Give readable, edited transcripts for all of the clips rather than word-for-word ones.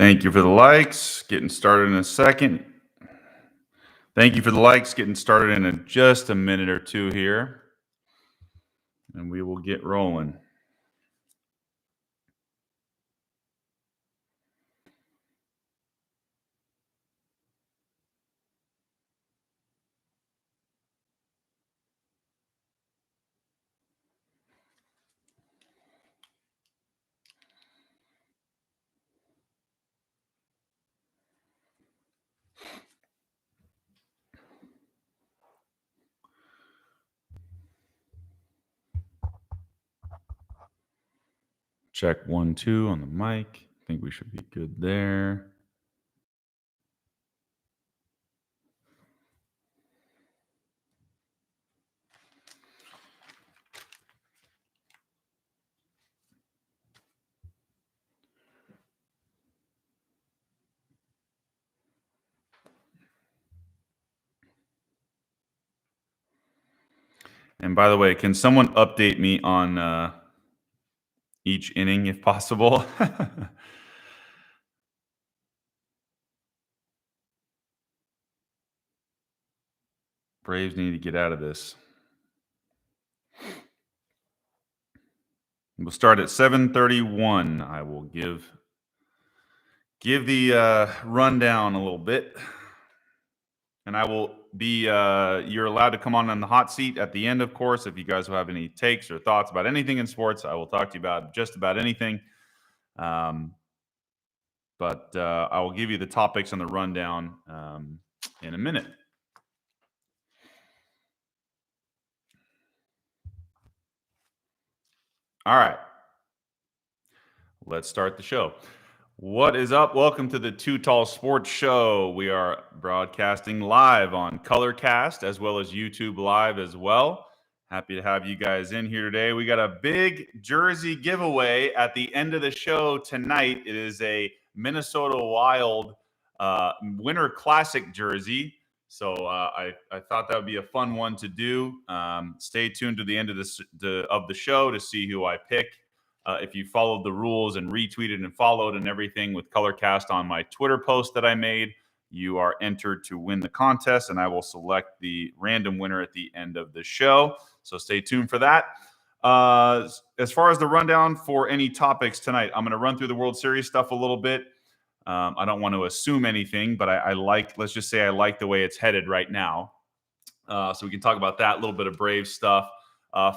Thank you for the likes. Getting started in a second. Thank you for the likes. Getting started in just a minute or two here. And we will get rolling. Check 1, 2 on the mic. I think we should be good there. And by the way, can someone update me on each inning if possible? Braves need to get out of this. We'll start at 7:31. I will give the rundown a little bit. And I will be you're allowed to come on the hot seat at the end, of course. If you guys will have any takes or thoughts about anything in sports, I will talk to you about just about anything. But I will give you the topics on the rundown in a minute. All right. Let's start the show. What is up? Welcome to the Too Tall Sports Show. We are broadcasting live on Colorcast as well as YouTube Live as well. Happy to have you guys in here today. We got a big jersey giveaway at the end of the show tonight. It is a Minnesota Wild Winter Classic jersey. So I thought that would be a fun one to do. Stay tuned to the end of the show to see who I pick. If you followed the rules and retweeted and followed and everything with Colorcast on my Twitter post that I made, you are entered to win the contest, and I will select the random winner at the end of the show. So stay tuned for that. As far as the rundown for any topics tonight, I'm going to run through the World Series stuff a little bit. I don't want to assume anything, but let's just say I like the way it's headed right now. So we can talk about that, a little bit of Braves stuff.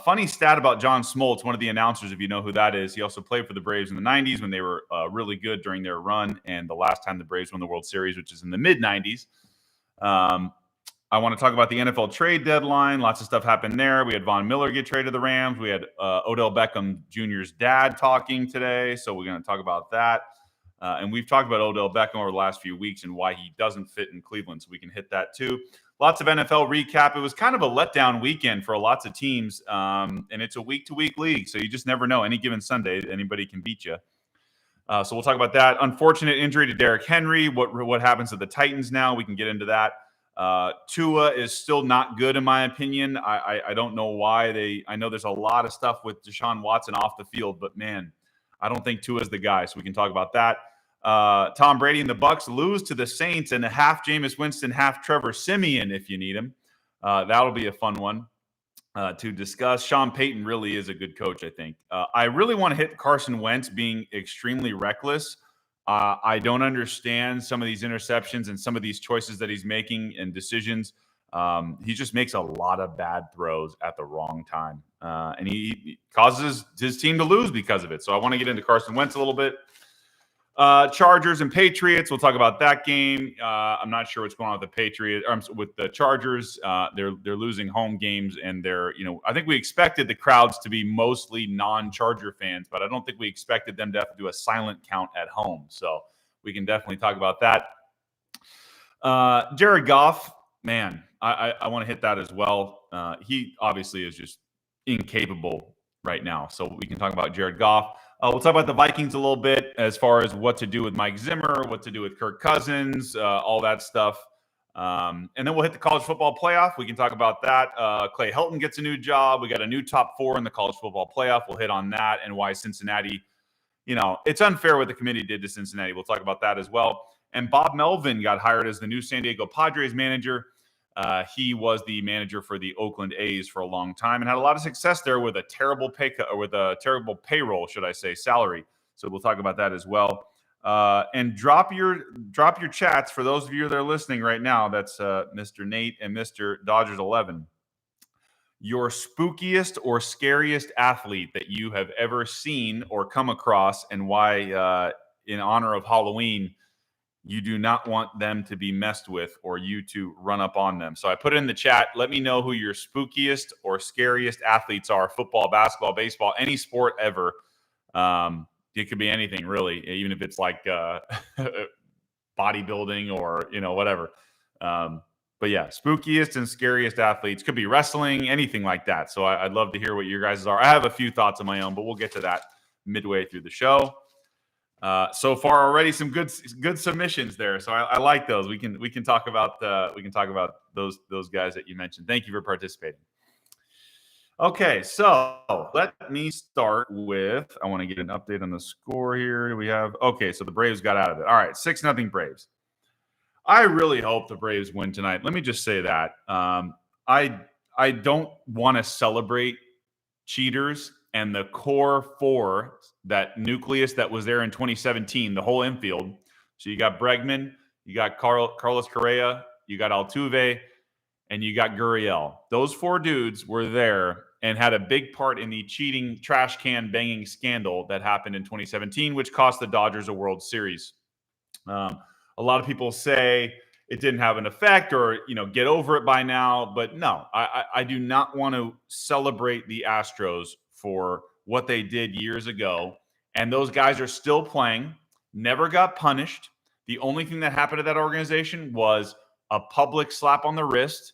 Funny stat about John Smoltz, one of the announcers, if you know who that is. He also played for the Braves in the 90s when they were really good during their run, and the last time the Braves won the World Series, which is in the mid-90s. I want to talk about the NFL trade deadline. Lots of stuff happened there. We had Von Miller get traded to the Rams. We had Odell Beckham Jr.'s dad talking today, so we're going to talk about that. And we've talked about Odell Beckham over the last few weeks and why he doesn't fit in Cleveland, so we can hit that too. Lots of NFL recap. It was kind of a letdown weekend for lots of teams, and it's a week-to-week league, so you just never know. Any given Sunday, anybody can beat you. So we'll talk about that. Unfortunate injury to Derrick Henry. What happens to the Titans now? We can get into that. Tua is still not good, in my opinion. I don't know why. I know there's a lot of stuff with Deshaun Watson off the field, but, man, I don't think Tua is the guy, so we can talk about that. Tom Brady and the Bucs lose to the Saints and half Jameis Winston, half Trevor Siemian if you need him. That'll be a fun one to discuss. Sean Payton really is a good coach, I think. I really want to hit Carson Wentz being extremely reckless. I don't understand some of these interceptions and some of these choices that he's making and decisions. He just makes a lot of bad throws at the wrong time. And he causes his team to lose because of it. So I want to get into Carson Wentz a little bit. Chargers and Patriots. We'll talk about that game. I'm not sure what's going on with the Patriots or with the Chargers. They're losing home games, and I think we expected the crowds to be mostly non-Charger fans, but I don't think we expected them to have to do a silent count at home. So we can definitely talk about that. Jared Goff, man, I want to hit that as well. He obviously is just incapable right now. So we can talk about Jared Goff. We'll talk about the Vikings a little bit as far as what to do with Mike Zimmer, what to do with Kirk Cousins, all that stuff. And then we'll hit the college football playoff. We can talk about that. Clay Helton gets a new job. We got a new top 4 in the college football playoff. We'll hit on that and why Cincinnati it's unfair what the committee did to Cincinnati. We'll talk about that as well. And Bob Melvin got hired as the new San Diego Padres manager. He was the manager for the Oakland A's for a long time and had a lot of success there with a terrible payroll, should I say, salary. So we'll talk about that as well. And drop your chats for those of you that are listening right now. That's Mr. Nate and Mr. Dodgers 11. Your spookiest or scariest athlete that you have ever seen or come across, and why, in honor of Halloween, you do not want them to be messed with or you to run up on them. So I put it in the chat. Let me know who your spookiest or scariest athletes are: football, basketball, baseball, any sport ever. It could be anything, really, even if it's like bodybuilding or, whatever. But yeah, spookiest and scariest athletes. Could be wrestling, anything like that. So I'd love to hear what your guys are. I have a few thoughts of my own, but we'll get to that midway through the show. So far already some good submissions there. So I like those. We can talk about those guys that you mentioned. Thank you for participating. Okay, so let me start with, I want to get an update on the score here. Do we have, okay, so the Braves got out of it. All right, 6-0 Braves. I really hope the Braves win tonight. Let me just say that. I don't want to celebrate cheaters and the core four, that nucleus that was there in 2017, the whole infield. So you got Bregman, you got Carlos Correa, you got Altuve, and you got Gurriel. Those four dudes were there and had a big part in the cheating trash can banging scandal that happened in 2017, which cost the Dodgers a World Series. A lot of people say it didn't have an effect or, get over it by now. But no, I do not want to celebrate the Astros for what they did years ago. And those guys are still playing, never got punished. The only thing that happened to that organization was a public slap on the wrist.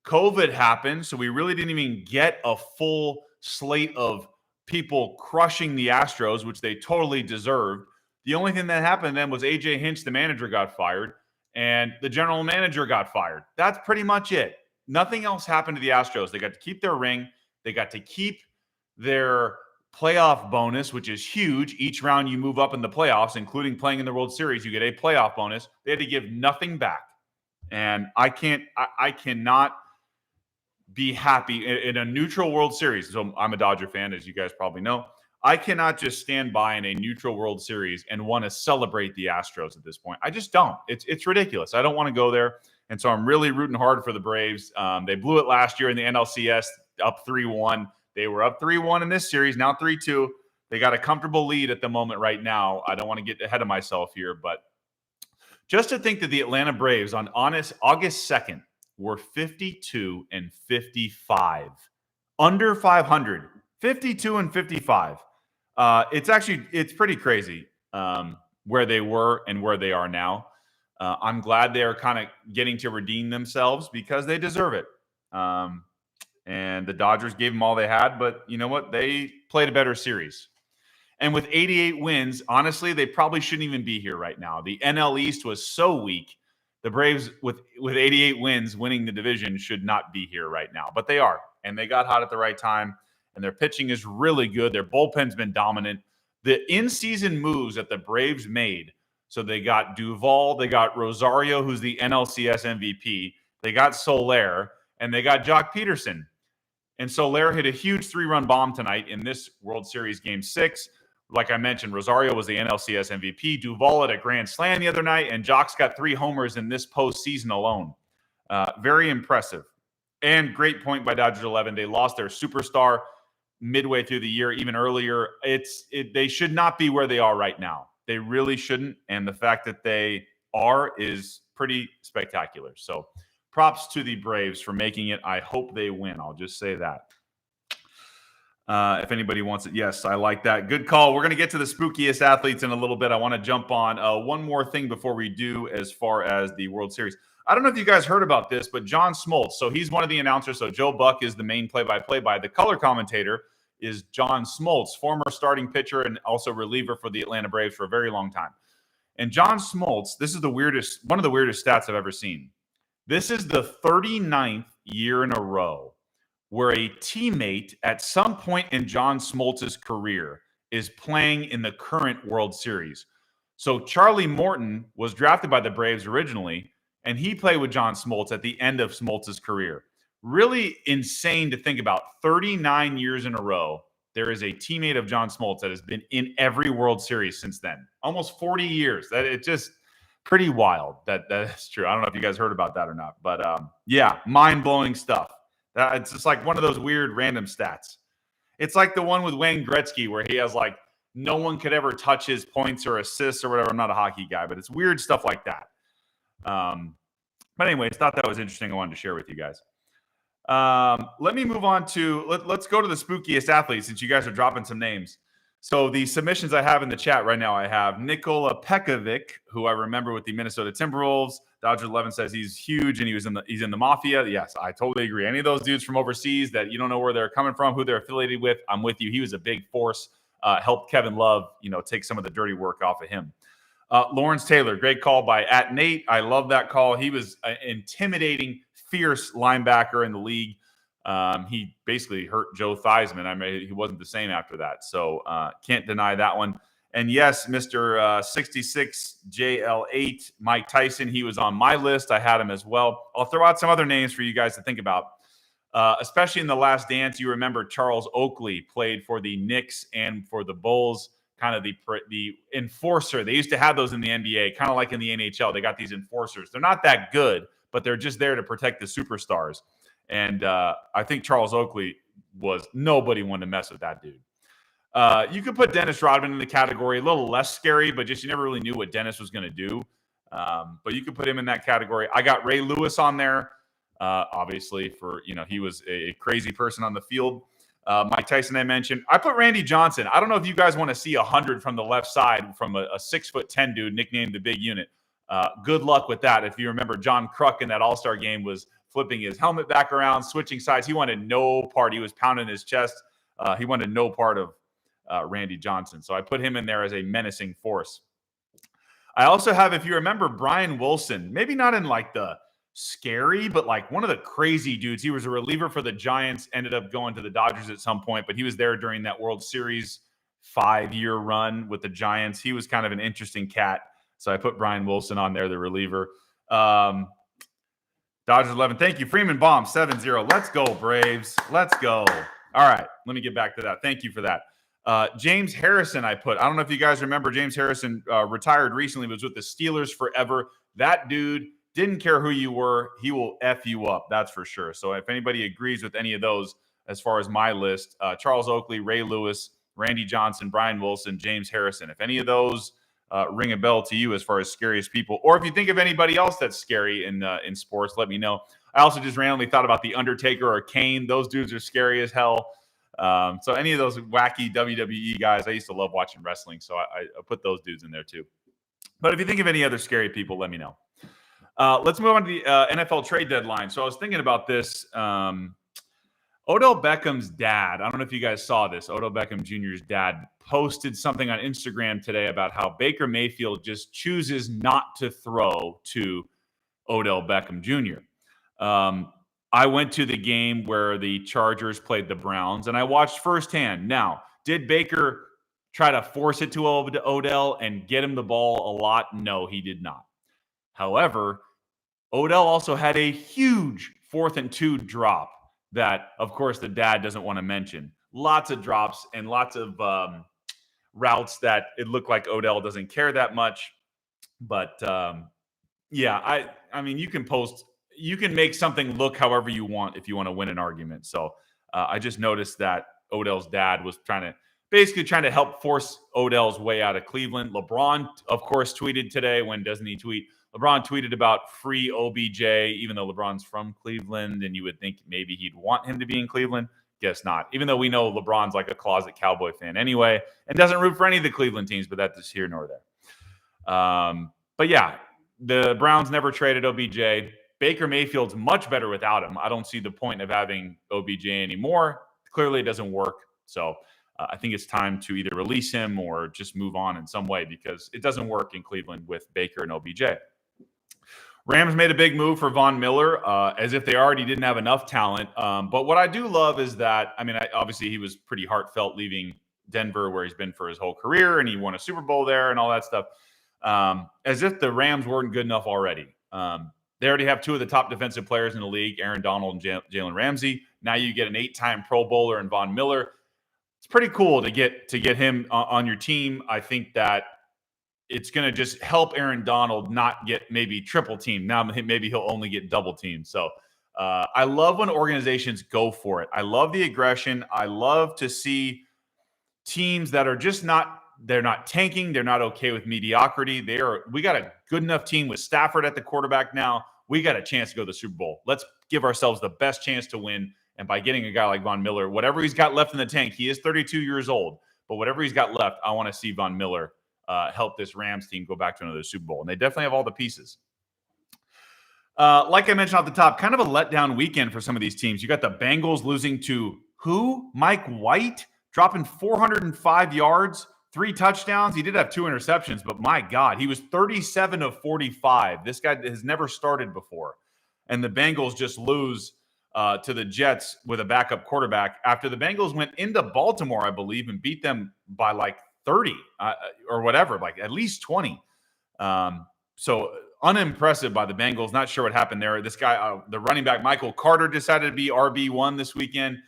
COVID happened, so we really didn't even get a full slate of people crushing the Astros, which they totally deserved. The only thing that happened then was A.J. Hinch, the manager, got fired, and the general manager got fired. That's pretty much it. Nothing else happened to the Astros. They got to keep their ring. They got to keep their playoff bonus, which is huge. Each round you move up in the playoffs, including playing in the World Series, you get a playoff bonus. They had to give nothing back. And I cannot be happy in a neutral World Series. So I'm a Dodger fan, as you guys probably know. I cannot just stand by in a neutral World Series and want to celebrate the Astros at this point. I just don't. It's ridiculous. I don't want to go there. And so I'm really rooting hard for the Braves. They blew it last year in the NLCS, up 3-1. They were up 3-1 in this series, now 3-2. They got a comfortable lead at the moment right now. I don't want to get ahead of myself here, but just to think that the Atlanta Braves on August 2nd were 52-55, under 500, 52-55. It's pretty crazy where they were and where they are now. I'm glad they are kind of getting to redeem themselves because they deserve it. And the Dodgers gave them all they had, but you know what? They played a better series. And with 88 wins, honestly, they probably shouldn't even be here right now. The NL East was so weak. The Braves, with 88 wins, winning the division, should not be here right now. But they are, and they got hot at the right time, and their pitching is really good. Their bullpen's been dominant. The in-season moves that the Braves made, so they got Duvall, they got Rosario, who's the NLCS MVP, they got Soler, and they got Jock Peterson. And Soler hit a huge 3-run bomb tonight in this World Series Game 6. Like I mentioned, Rosario was the NLCS MVP. Duvall had a grand slam the other night, and Jock's got 3 homers in this postseason alone. Very impressive. And great point by Dodgers 11. They lost their superstar midway through the year, even earlier. They should not be where they are right now. They really shouldn't. And the fact that they are is pretty spectacular. So props to the Braves for making it. I hope they win. I'll just say that. If anybody wants it, yes, I like that. Good call. We're going to get to the spookiest athletes in a little bit. I want to jump on one more thing before we do as far as the World Series. I don't know if you guys heard about this, but John Smoltz, so he's one of the announcers. So Joe Buck is the main play-by-play. The color commentator is John Smoltz, former starting pitcher and also reliever for the Atlanta Braves for a very long time. And John Smoltz, this is one of the weirdest stats I've ever seen. This is the 39th year in a row where a teammate at some point in John Smoltz's career is playing in the current World Series. So Charlie Morton was drafted by the Braves originally, and he played with John Smoltz at the end of Smoltz's career. Really insane to think about. 39 years in a row, there is a teammate of John Smoltz that has been in every World Series since then. Almost 40 years. That it just pretty wild. That's true. I don't know if you guys heard about that or not, but yeah, mind-blowing stuff. It's just like one of those weird random stats. It's like the one with Wayne Gretzky where he has like no one could ever touch his points or assists or whatever. I'm not a hockey guy, but it's weird stuff like that. But anyways, thought that was interesting. I wanted to share with you guys. Let me move on to let's go to the spookiest athlete since you guys are dropping some names. So the submissions I have in the chat right now, I have Nikola Pekovic, who I remember with the Minnesota Timberwolves. Dodger 11 says he's huge and he's in the mafia. Yes, I totally agree. Any of those dudes from overseas that you don't know where they're coming from, who they're affiliated with, I'm with you. He was a big force. Helped Kevin Love, take some of the dirty work off of him. Lawrence Taylor, great call by @Nate. I love that call. He was an intimidating, fierce linebacker in the league. He basically hurt Joe Theismann. I mean, he wasn't the same after that. So can't deny that one. And yes, Mr. 66JL8, Mike Tyson, he was on my list. I had him as well. I'll throw out some other names for you guys to think about. Especially in The Last Dance, you remember Charles Oakley played for the Knicks and for the Bulls, kind of the enforcer. They used to have those in the NBA, kind of like in the NHL. They got these enforcers. They're not that good, but they're just there to protect the superstars. And I think Charles Oakley nobody wanted to mess with that dude. You could put Dennis Rodman in the category, a little less scary, but just you never really knew what Dennis was going to do. But you could put him in that category. I got Ray Lewis on there, obviously, for, he was a crazy person on the field. Mike Tyson, I mentioned. I put Randy Johnson. I don't know if you guys want to see 100 from the left side from a 6'10" dude nicknamed the Big Unit. Good luck with that. If you remember, John Kruk in that All-Star game was flipping his helmet back around, switching sides. He wanted no part. He was pounding his chest. He wanted no part of Randy Johnson. So I put him in there as a menacing force. I also have, if you remember, Brian Wilson. Maybe not in like the scary, but like one of the crazy dudes. He was a reliever for the Giants, ended up going to the Dodgers at some point, but he was there during that World Series 5-year run with the Giants. He was kind of an interesting cat. So I put Brian Wilson on there, the reliever. Dodgers 11. Thank you. Freeman Bomb 7-0. Let's go, Braves. Let's go. All right. Let me get back to that. Thank you for that. James Harrison, I don't know if you guys remember, James Harrison retired recently, was with the Steelers forever. That dude didn't care who you were. He will F you up. That's for sure. So if anybody agrees with any of those, as far as my list, Charles Oakley, Ray Lewis, Randy Johnson, Brian Wilson, James Harrison, if any of those ring a bell to you as far as scariest people, or if you think of anybody else that's scary in sports, let me know. I also just randomly thought about the Undertaker or Kane. Those dudes are scary as hell. So any of those wacky WWE guys, I used to love watching wrestling, so I put those dudes in there too. But if you think of any other scary people, let me know. Let's move on to the NFL trade deadline. So I was thinking about this. Odell Beckham's dad, I don't know if you guys saw this, Odell Beckham Jr.'s dad posted something on Instagram today about how Baker Mayfield just chooses not to throw to Odell Beckham Jr. I went to the game where the Chargers played the Browns, and I watched firsthand. Now, did Baker try to force it to Odell and get him the ball a lot? No, he did not. However, Odell also had a huge 4th and 2 drop that, of course, the dad doesn't want to mention. Lots of drops and lots of routes that it looked like Odell doesn't care that much. But, yeah, I mean, you can make something look however you want if you want to win an argument. So I just noticed that Odell's dad was trying to help force Odell's way out of Cleveland. LeBron, of course, tweeted today. When doesn't he tweet? LeBron tweeted about free OBJ, even though LeBron's from Cleveland, and you would think maybe he'd want him to be in Cleveland. Guess not. Even though we know LeBron's like a closet Cowboy fan anyway, and doesn't root for any of the Cleveland teams, but that's here nor there. But yeah, the Browns never traded OBJ. Baker Mayfield's much better without him. I don't see the point of having OBJ anymore. Clearly, it doesn't work. So I think it's time to either release him or just move on in some way because it doesn't work in Cleveland with Baker and OBJ. Rams made a big move for Von Miller, as if they already didn't have enough talent. But what I do love is that, obviously he was pretty heartfelt leaving Denver, where he's been for his whole career, and he won a Super Bowl there and all that stuff. As if the Rams weren't good enough already. They already have two of the top defensive players in the league, Aaron Donald and Jalen Ramsey. Now you get an 8-time Pro Bowler in Von Miller. It's pretty cool to get him on your team. I think that it's going to just help Aaron Donald not get maybe triple teamed. Now maybe he'll only get double teamed. So I love when organizations go for it. I love the aggression. I love to see teams that are just they're not tanking. They're not okay with mediocrity. We got a good enough team with Stafford at the quarterback now. We got a chance to go to the Super Bowl. Let's give ourselves the best chance to win. And by getting a guy like Von Miller, whatever he's got left in the tank, he is 32 years old, but whatever he's got left, I want to see Von Miller help this Rams team go back to another Super Bowl. And they definitely have all the pieces. Like I mentioned off the top, kind of a letdown weekend for some of these teams. You got the Bengals losing to who? Mike White, dropping 405 yards, 3 touchdowns. He did have 2 interceptions, but my God, he was 37 of 45. This guy has never started before. And the Bengals just lose to the Jets with a backup quarterback after the Bengals went into Baltimore, I believe, and beat them by like 30 or whatever, like at least 20. So unimpressive by the Bengals. Not sure what happened there. This guy, the running back, Michael Carter, decided to be RB1 this weekend.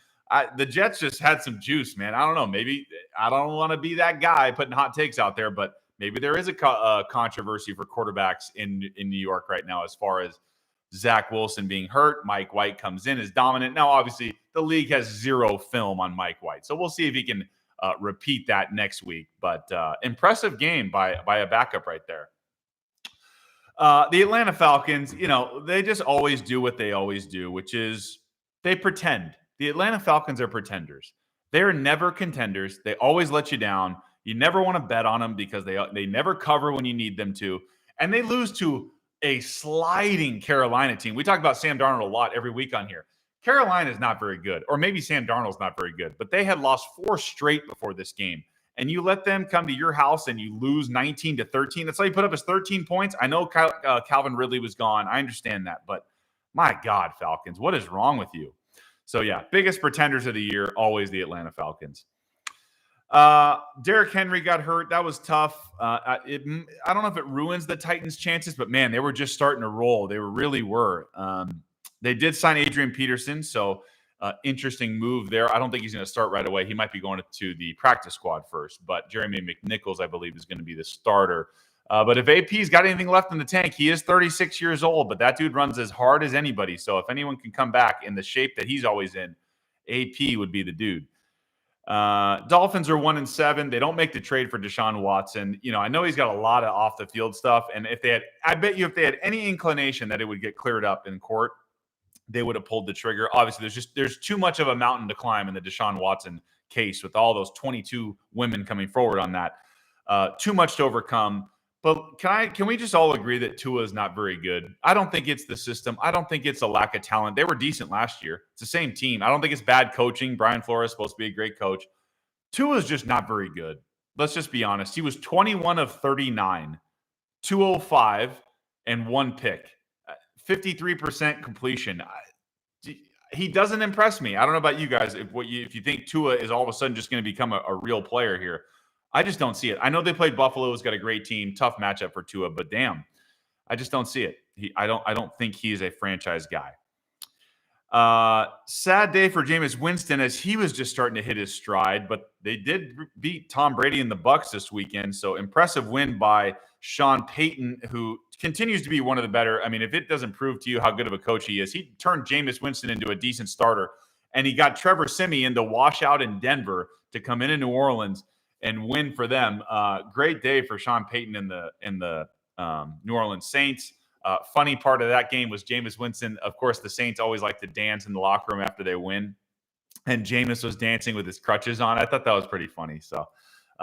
The Jets just had some juice, man. I don't know. Maybe I don't want to be that guy putting hot takes out there, but maybe there is a controversy for quarterbacks in New York right now as far as Zach Wilson being hurt. Mike White comes in as dominant. Now, obviously, the league has 0 film on Mike White, so we'll see if he can repeat that next week. But impressive game by a backup right there. The Atlanta Falcons, they just always do what they always do, which is they pretend. The Atlanta Falcons are pretenders. They are never contenders. They always let you down. You never want to bet on them because they never cover when you need them to. And they lose to a sliding Carolina team. We talk about Sam Darnold a lot every week on here. Carolina is not very good, or maybe Sam Darnold's not very good, but they had lost 4 straight before this game. And you let them come to your house and you lose 19-13. That's all you put up is 13 points. I know Calvin Ridley was gone. I understand that. But my God, Falcons, what is wrong with you? So, yeah, biggest pretenders of the year, always the Atlanta Falcons. Derrick Henry got hurt. That was tough. I don't know if it ruins the Titans' chances, but, man, they were just starting to roll. They really were. They did sign Adrian Peterson, so interesting move there. I don't think he's going to start right away. He might be going to the practice squad first, but Jeremy McNichols, I believe, is going to be the starter. But if AP's got anything left in the tank, he is 36 years old, but that dude runs as hard as anybody. So if anyone can come back in the shape that he's always in, AP would be the dude. Dolphins are 1-7. They don't make the trade for Deshaun Watson. I know he's got a lot of off the field stuff. And I bet you if they had any inclination that it would get cleared up in court, they would have pulled the trigger. Obviously, there's too much of a mountain to climb in the Deshaun Watson case with all those 22 women coming forward on that. Too much to overcome. But can we just all agree that Tua is not very good? I don't think it's the system. I don't think it's a lack of talent. They were decent last year. It's the same team. I don't think it's bad coaching. Brian Flores is supposed to be a great coach. Tua is just not very good. Let's just be honest. He was 21 of 39, 205, and 1 pick. 53% completion. He doesn't impress me. I don't know about you guys. If you think Tua is all of a sudden just going to become a real player here, I just don't see it. I know they played Buffalo. It's got a great team, tough matchup for Tua, but damn, I just don't see it. I don't think he is a franchise guy. Sad day for Jameis Winston as he was just starting to hit his stride, but they did beat Tom Brady and the Bucs this weekend. So impressive win by Sean Payton, who continues to be one of the better. I mean, if it doesn't prove to you how good of a coach he is, he turned Jameis Winston into a decent starter, and he got Trevor Siemian to wash out in Denver to come in New Orleans and win for them. Great day for Sean Payton and the New Orleans Saints. Funny part of that game was Jameis Winston. Of course, the Saints always like to dance in the locker room after they win, and Jameis was dancing with his crutches on. I thought that was pretty funny. So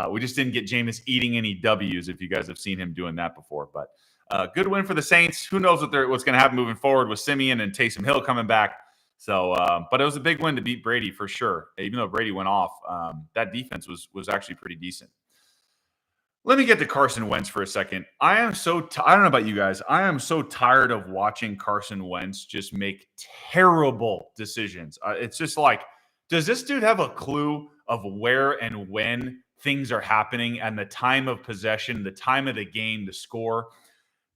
we just didn't get Jameis eating any W's if you guys have seen him doing that before. But good win for the Saints. Who knows what's going to happen moving forward with Simeon and Taysom Hill coming back. So, but it was a big win to beat Brady for sure. Even though Brady went off, that defense was actually pretty decent. Let me get to Carson Wentz for a second. I don't know about you guys. I am so tired of watching Carson Wentz just make terrible decisions. It's just like Does this dude have a clue of where and when things are happening and the time of possession, the time of the game, the score?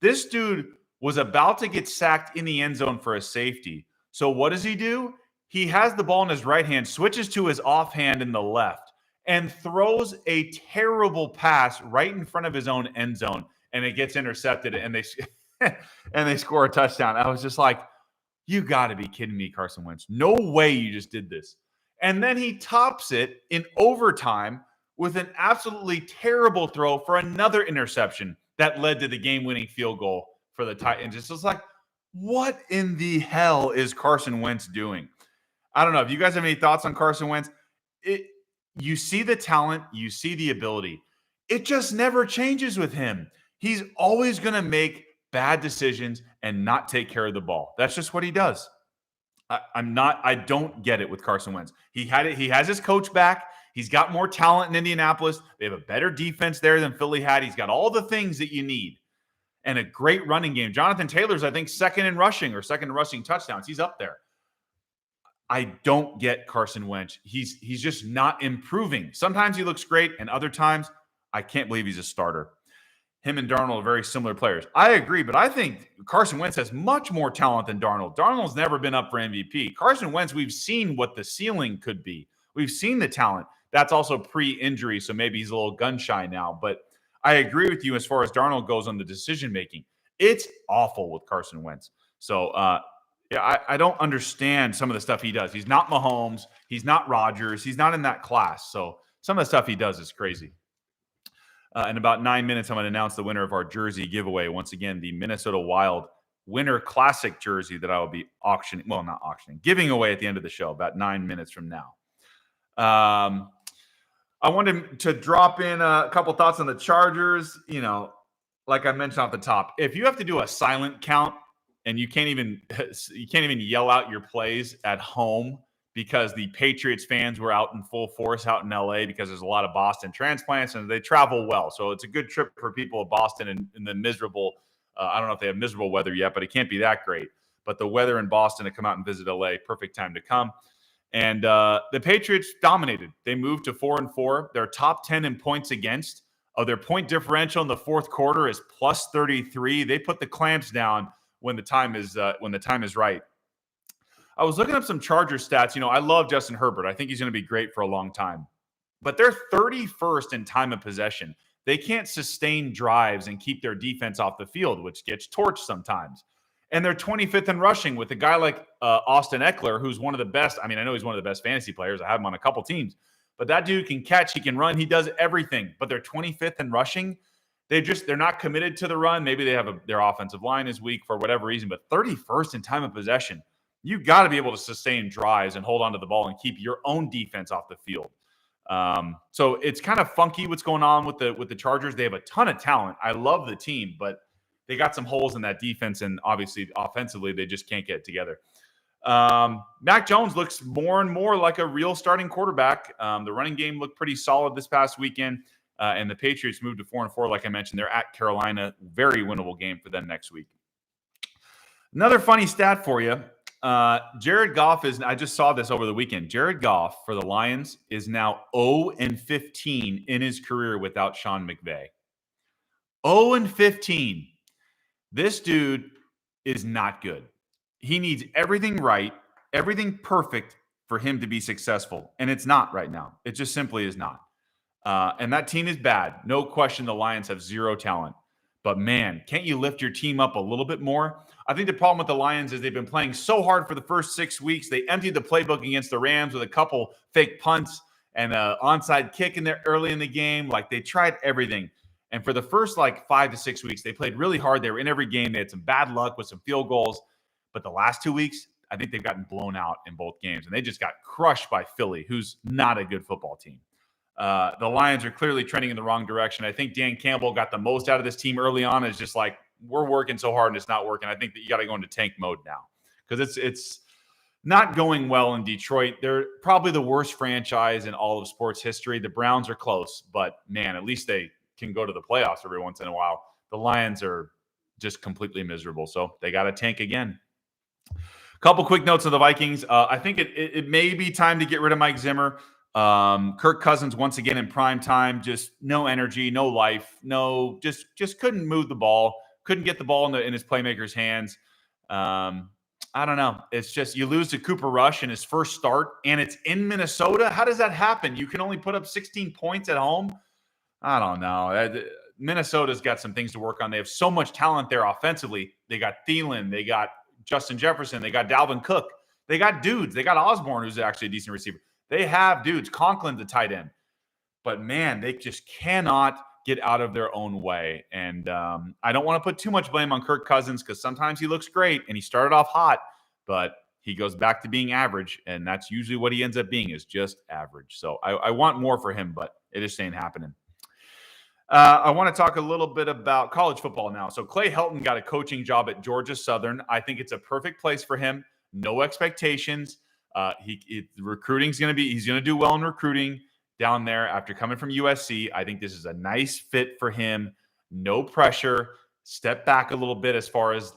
This dude was about to get sacked in the end zone for a safety. So what does he do? He has the ball in his right hand, switches to his offhand in the left, and throws a terrible pass right in front of his own end zone, and it gets intercepted, and they and they score a touchdown. I was just like, you got to be kidding me, Carson Wentz. No way you just did this. And then he tops it in overtime with an absolutely terrible throw for another interception that led to the game-winning field goal for the Titans. It's just like, what in the hell is Carson Wentz doing? I don't know. If you guys have any thoughts on Carson Wentz, you see the talent, you see the ability. It just never changes with him. He's always going to make bad decisions and not take care of the ball. That's just what he does. I don't get it with Carson Wentz. He has his coach back. He's got more talent in Indianapolis. They have a better defense there than Philly had. He's got all the things that you need and a great running game. Jonathan Taylor's, I think, second in rushing touchdowns. He's up there. I don't get Carson Wentz. He's just not improving. Sometimes he looks great, and other times I can't believe he's a starter. Him and Darnold are very similar players. I agree, but I think Carson Wentz has much more talent than Darnold. Darnold's never been up for MVP. Carson Wentz, we've seen what the ceiling could be. We've seen the talent. That's also pre-injury, so maybe he's a little gun-shy now. But I agree with you as far as Darnold goes on the decision-making. It's awful with Carson Wentz. So, I don't understand some of the stuff he does. He's not Mahomes. He's not Rodgers. He's not in that class. So some of the stuff he does is crazy. In about 9 minutes, I'm going to announce the winner of our jersey giveaway. Once again, the Minnesota Wild Winter Classic jersey that I will be giving away at the end of the show, about 9 minutes from now. I wanted to drop in a couple thoughts on the Chargers. You know, like I mentioned off the top, if you have to do a silent count and you can't even yell out your plays at home because the Patriots fans were out in full force out in LA because there's a lot of Boston transplants and they travel well. So it's a good trip for people of Boston in the miserable, I don't know if they have miserable weather yet, but it can't be that great. But the weather in Boston to come out and visit LA, perfect time to come. And the Patriots dominated. They moved to 4-4. They're top 10 in points against. Their point differential in the fourth quarter is plus 33. They put the clamps down when the time is right. I was looking up some Chargers stats. You know, I love Justin Herbert. I think he's going to be great for a long time. But they're 31st in time of possession. They can't sustain drives and keep their defense off the field, which gets torched sometimes. And they're 25th in rushing with a guy like Austin Eckler, who's one of the best. I mean, I know he's one of the best fantasy players. I have him on a couple teams. But that dude can catch, he can run, he does everything. But they're 25th in rushing. They're not committed to the run. Maybe they have their offensive line is weak for whatever reason. But 31st in time of possession. You got to be able to sustain drives and hold on to the ball and keep your own defense off the field. So it's kind of funky what's going on with the Chargers. They have a ton of talent. I love the team, but they got some holes in that defense, and obviously offensively they just can't get it together. Mac Jones looks more and more like a real starting quarterback. The running game looked pretty solid this past weekend, and the Patriots moved to 4-4. Like I mentioned, they're at Carolina. Very winnable game for them next week. Another funny stat for you. Jared Goff I just saw this over the weekend. Jared Goff for the Lions is now 0-15 in his career without Sean McVay. 0-15. This dude is not good. He needs everything right, everything perfect for him to be successful. And it's not right now. It just simply is not. And that team is bad. No question the Lions have zero talent. But man, can't you lift your team up a little bit more? I think the problem with the Lions is they've been playing so hard for the first 6 weeks. They emptied the playbook against the Rams with a couple fake punts and an onside kick in there early in the game. Like they tried everything. And for the first 5 to 6 weeks, they played really hard. They were in every game. They had some bad luck with some field goals. But the last 2 weeks, I think they've gotten blown out in both games. And they just got crushed by Philly, who's not a good football team. The Lions are clearly trending in the wrong direction. I think Dan Campbell got the most out of this team early on. It's just like, we're working so hard and it's not working. I think that you got to go into tank mode now because it's not going well in Detroit. They're probably the worst franchise in all of sports history. The Browns are close, but man, at least they can go to the playoffs every once in a while. The Lions are just completely miserable. So they got to tank again. A Couple quick notes of the Vikings. I think it may be time to get rid of Mike Zimmer. Kirk Cousins once again in prime time, just no energy, no life, no just couldn't move the ball, couldn't get the ball in his playmakers' hands. I don't know. It's just you lose to Cooper Rush in his first start, and it's in Minnesota. How does that happen? You can only put up 16 points at home. I don't know. Minnesota's got some things to work on. They have so much talent there offensively. They got Thielen, they got Justin Jefferson, they got Dalvin Cook, they got dudes, they got Osborne, who's actually a decent receiver. They have dudes, Conklin, the tight end. But man, they just cannot get out of their own way. And I don't want to put too much blame on Kirk Cousins because sometimes he looks great and he started off hot, but he goes back to being average, and that's usually what he ends up being, is just average. So I want more for him, but it just ain't happening. I want to talk a little bit about college football now. So Clay Helton got a coaching job at Georgia Southern. I think it's a perfect place for him. No expectations. Recruiting's going to be, he's going to do well in recruiting down there after coming from USC. I think this is a nice fit for him. No pressure. Step back a little bit as far as,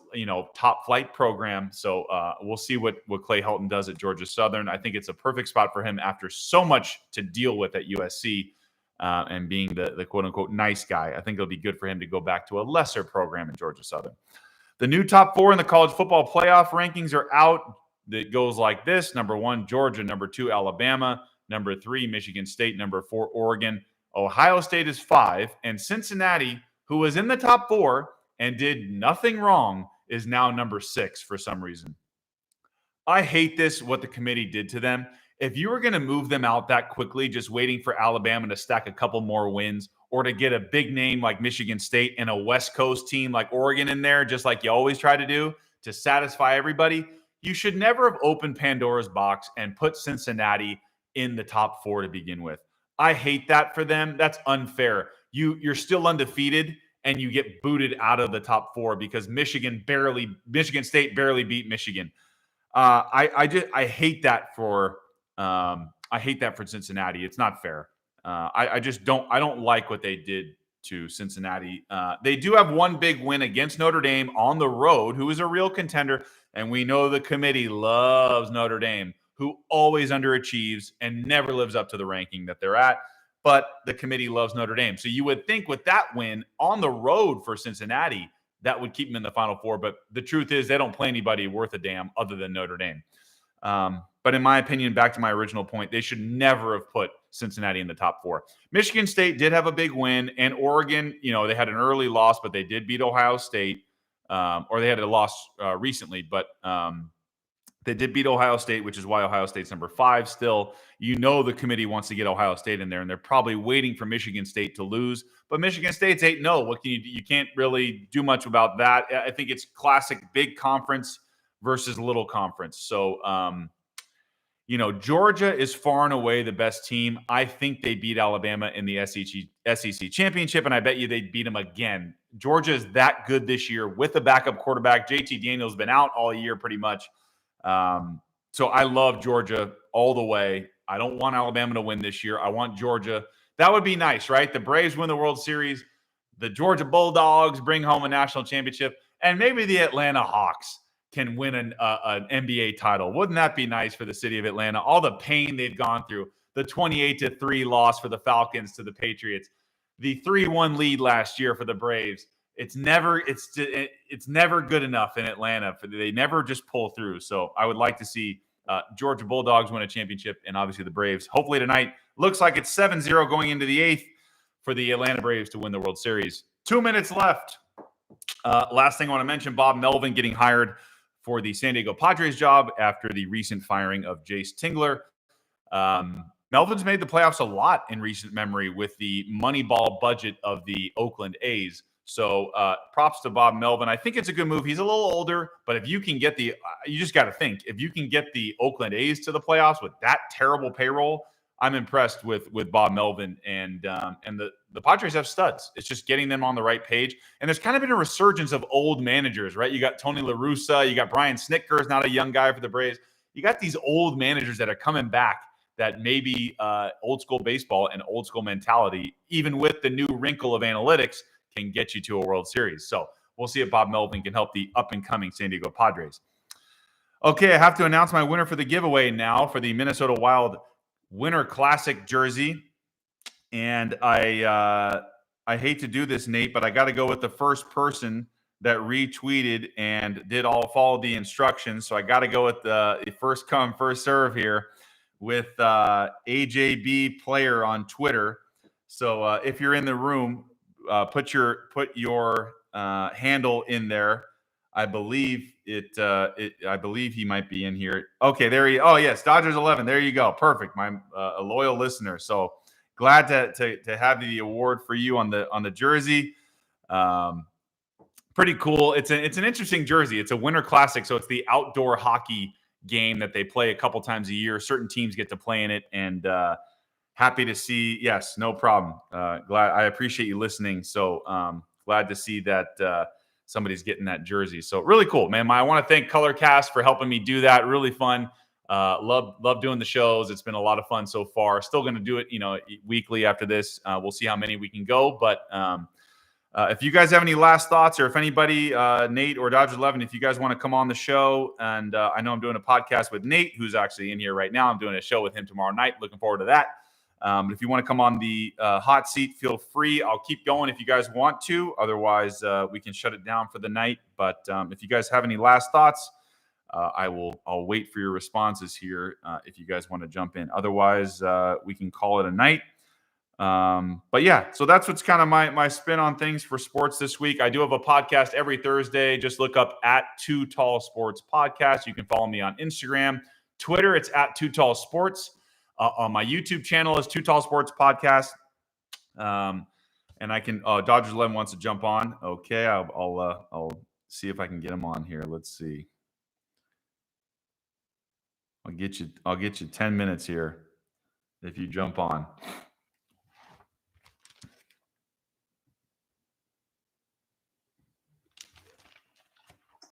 top flight program. So we'll see what Clay Helton does at Georgia Southern. I think it's a perfect spot for him after so much to deal with at USC. And being the quote-unquote nice guy. I think it'll be good for him to go back to a lesser program in Georgia Southern. The new top 4 in the college football playoff rankings are out. It goes like this. Number 1, Georgia. Number 2, Alabama. Number 3, Michigan State. Number 4, Oregon. Ohio State is 5. And Cincinnati, who was in the top 4 and did nothing wrong, is now number 6 for some reason. I hate this, what the committee did to them. If you were going to move them out that quickly, just waiting for Alabama to stack a couple more wins or to get a big name like Michigan State and a West Coast team like Oregon in there, just like you always try to do to satisfy everybody, you should never have opened Pandora's box and put Cincinnati in the top 4 to begin with. I hate that for them. That's unfair. You're still undefeated and you get booted out of the top 4 because Michigan State barely beat Michigan. I hate that for. I hate that for Cincinnati. It's not fair. I don't like what they did to Cincinnati. They do have one big win against Notre Dame on the road, who is a real contender. And we know the committee loves Notre Dame, who always underachieves and never lives up to the ranking that they're at. But the committee loves Notre Dame. So you would think with that win on the road for Cincinnati, that would keep them in the Final Four. But the truth is they don't play anybody worth a damn other than Notre Dame. But in my opinion, back to my original point, they should never have put Cincinnati in the top 4. Michigan State did have a big win, and Oregon, they had an early loss, but they did beat Ohio State, or they had a loss recently, but they did beat Ohio State, which is why Ohio State's number 5 still. The committee wants to get Ohio State in there, and they're probably waiting for Michigan State to lose. But Michigan State's 8-0. What can you do? You can't really do much about that. I think it's classic big conference versus little conference. So, Georgia is far and away the best team. I think they beat Alabama in the SEC championship, and I bet you they'd beat them again. Georgia is that good this year with a backup quarterback. JT Daniels been out all year pretty much. So I love Georgia all the way. I don't want Alabama to win this year. I want Georgia. That would be nice, right? The Braves win the World Series. The Georgia Bulldogs bring home a national championship. And maybe the Atlanta Hawks can win an NBA title. Wouldn't that be nice for the city of Atlanta? All the pain they've gone through, the 28-3 loss for the Falcons to the Patriots, the 3-1 lead last year for the Braves. It's never good enough in Atlanta. They never just pull through. So I would like to see Georgia Bulldogs win a championship, and obviously the Braves. Hopefully tonight. Looks like it's 7-0 going into the 8th for the Atlanta Braves to win the World Series. 2 minutes left. Last thing I want to mention, Bob Melvin getting hired for the San Diego Padres job after the recent firing of Jace Tingler. Melvin's made the playoffs a lot in recent memory with the Moneyball budget of the Oakland A's. So props to Bob Melvin. I think it's a good move. He's a little older, but if you can get you just got to think, if you can get the Oakland A's to the playoffs with that terrible payroll, I'm impressed with Bob Melvin. And the Padres have studs. It's just getting them on the right page. And there's kind of been a resurgence of old managers, right? You got Tony La Russa, you got Brian Snitker's not a young guy for the Braves. You got these old managers that are coming back that maybe old school baseball and old school mentality, even with the new wrinkle of analytics, can get you to a World Series. So we'll see if Bob Melvin can help the up-and-coming San Diego Padres. Okay, I have to announce my winner for the giveaway now for the Minnesota Wild Winter Classic jersey. And I hate to do this, Nate, but I got to go with the first person that retweeted and did all follow the instructions. So I got to go with the first come, first serve here with AJB Player on Twitter. So if you're in the room, put your handle in there. I believe I believe he might be in here. Okay, there he. Oh yes, Dodgers 11. There you go. Perfect. My a loyal listener. So glad to have the award for you on the jersey. Pretty cool. It's an interesting jersey. It's a winter classic, so it's the outdoor hockey game that they play a couple times a year. Certain teams get to play in it, and happy to see. Yes, no problem. Glad. I appreciate you listening. So glad to see that somebody's getting that jersey. So really cool, man. I want to thank Colorcast for helping me do that. Really fun. Love doing the shows. It's been a lot of fun so far. Still going to do it, weekly after this. We'll see how many we can go. But if you guys have any last thoughts, or if anybody, Nate or Dodger 11, if you guys want to come on the show, and I know I'm doing a podcast with Nate, who's actually in here right now. I'm doing a show with him tomorrow night. Looking forward to that. But if you want to come on the hot seat, feel free. I'll keep going if you guys want to. Otherwise, we can shut it down for the night. But if you guys have any last thoughts, I'll wait for your responses here if you guys want to jump in. Otherwise, we can call it a night. But yeah, so that's what's kind of my spin on things for sports this week. I do have a podcast every Thursday. Just look up at Too Tall Sports Podcast. You can follow me on Instagram, Twitter. It's at Too Tall Sports. On my YouTube channel is Too Tall Sports Podcast. And I can Dodgers 11 wants to jump on. Okay, I'll see if I can get him on here. Let's see. I'll get you 10 minutes here if you jump on.